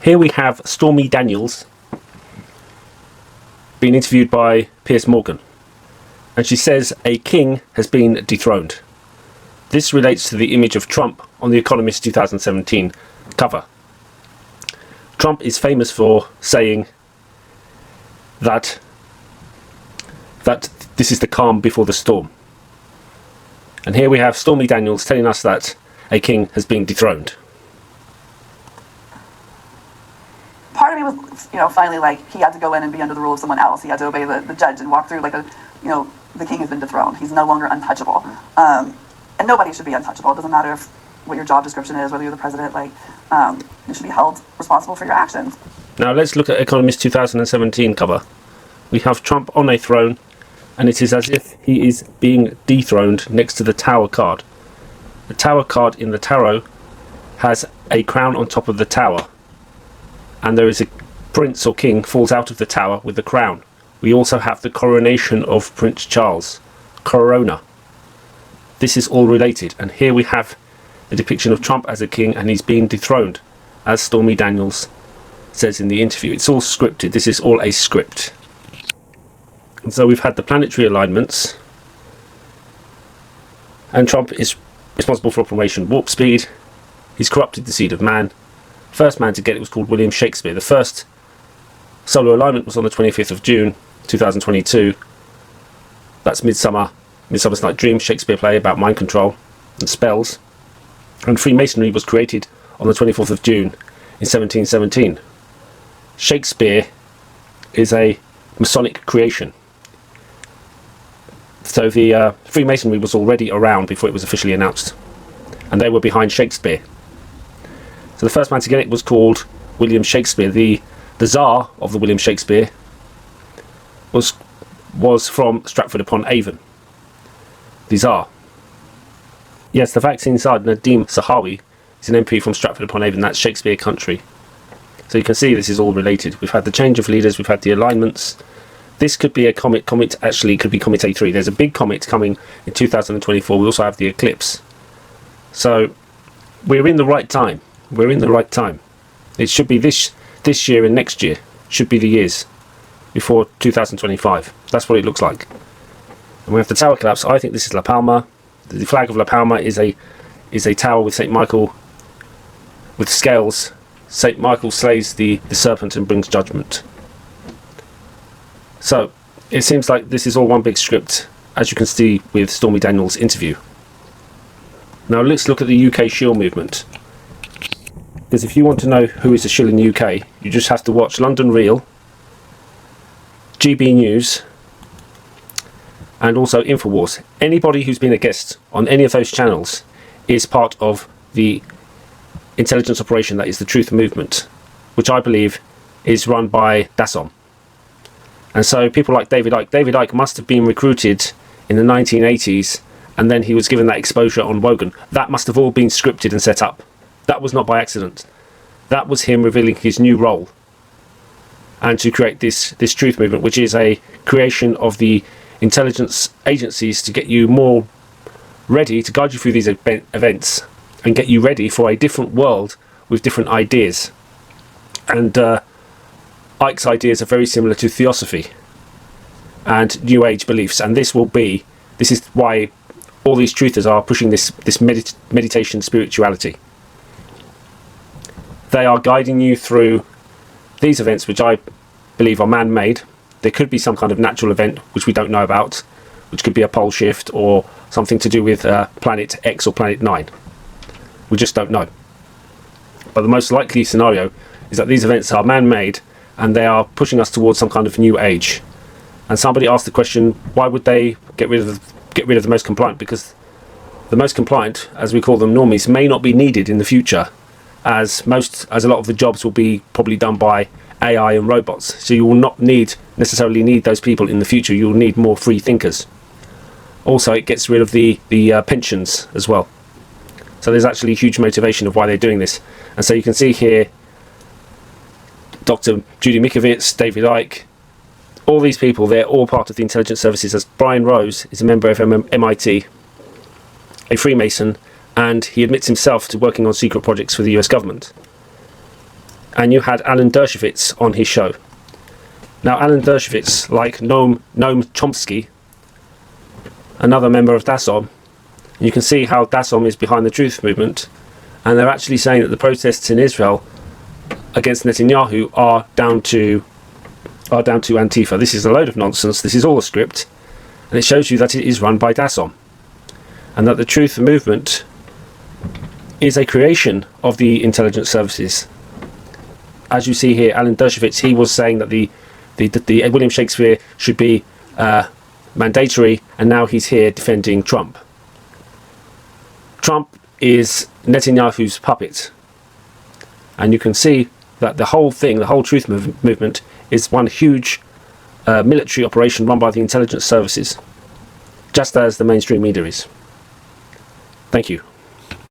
Here we have Stormy Daniels being interviewed by Piers Morgan, and she says a king has been dethroned. This relates to the image of Trump on The Economist 2017 cover. Trump is famous for saying that this is the calm before the storm. And here we have Stormy Daniels telling us that a king has been dethroned. Part of me was, finally like he had to go in and be under the rule of someone else. He had to obey the judge and walk through like the king has been dethroned. He's no longer untouchable. And nobody should be untouchable. It doesn't matter what your job description is, whether you're the president, you should be held responsible for your actions. Now let's look at Economist 2017 cover. We have Trump on a throne, and it is as if he is being dethroned next to the Tower card. The Tower card in the tarot has a crown on top of the tower, and there is a prince or king falls out of the tower with the crown. We also have the coronation of Prince Charles, corona. This is all related, and here we have a depiction of Trump as a king, and he's being dethroned, as Stormy Daniels says in the interview. It's all scripted. This is all a script. And so we've had the planetary alignments, and Trump is responsible for Operation Warp Speed. He's corrupted the seed of man. First man to get it was called William Shakespeare. The first solar alignment was on the 25th of June 2022. That's Midsummer's Night Dream, Shakespeare play about mind control and spells. And Freemasonry was created on the 24th of June in 1717. Shakespeare is a Masonic creation. So the Freemasonry was already around before it was officially announced, and they were behind Shakespeare. So the first man to get it was called William Shakespeare. The Tsar of the William Shakespeare was from Stratford upon Avon. The Tsar. Yes, the vaccine czar Nadim Zahawi is an MP from Stratford upon Avon. That's Shakespeare country. So you can see this is all related. We've had the change of leaders, we've had the alignments. This could be a comet actually could be Comet A3. There's a big comet coming in 2024. We also have the eclipse. So we're in the right time. We're in the right time. It should be this year and next year should be the years before 2025. That's what it looks like. And we have the tower collapse. I think this is La Palma. The flag of La Palma is a tower with St. Michael with scales. St. Michael slays the serpent and brings judgment. So it seems like this is all one big script, as you can see with Stormy Daniels' interview. Now let's look at the UK shill movement. Because if you want to know who is a shill in the UK, you just have to watch London Real, GB News, and also Infowars. Anybody who's been a guest on any of those channels is part of the intelligence operation that is the Truth Movement, which I believe is run by Dasson. And so people like David Icke must have been recruited in the 1980s, and then he was given that exposure on Wogan. That must have all been scripted and set up. That was not by accident. That was him revealing his new role, and to create this Truth Movement, which is a creation of the intelligence agencies to get you more ready, to guide you through these events and get you ready for a different world with different ideas. And Icke's ideas are very similar to Theosophy and New Age beliefs, and this is why all these truthers are pushing this meditation spirituality. They are guiding you through these events, which I believe are man-made. There could be some kind of natural event which we don't know about, which could be a pole shift or something to do with Planet X or Planet 9. We just don't know. But the most likely scenario is that these events are man-made and they are pushing us towards some kind of new age. And somebody asked the question, why would they get rid of the most compliant? Because the most compliant, as we call them, normies, may not be needed in the future, as a lot of the jobs will be probably done by AI and robots. So you will not necessarily need those people in the future. You will need more free thinkers. Also, it gets rid of the pensions as well. So there's actually a huge motivation of why they're doing this. And so you can see here Dr. Judy Mikovits, David Icke, all these people, they're all part of the intelligence services. As Brian Rose is a member of MIT, a Freemason, and he admits himself to working on secret projects for the US government. and you had Alan Dershowitz on his show. Now, Alan Dershowitz, like Noam Chomsky, another member of DASOM, you can see how DASOM is behind the truth movement, and they're actually saying that the protests in Israel against Netanyahu are down to Antifa. This is a load of nonsense. This is all a script, and it shows you that it is run by DASOM, and that the truth movement is a creation of the intelligence services. As you see here, Alan Dershowitz, he was saying that the William Shakespeare should be mandatory, and now he's here defending Trump. Trump is Netanyahu's puppet, and you can see that the whole thing, the whole truth movement, is one huge military operation run by the intelligence services, just as the mainstream media is. Thank you.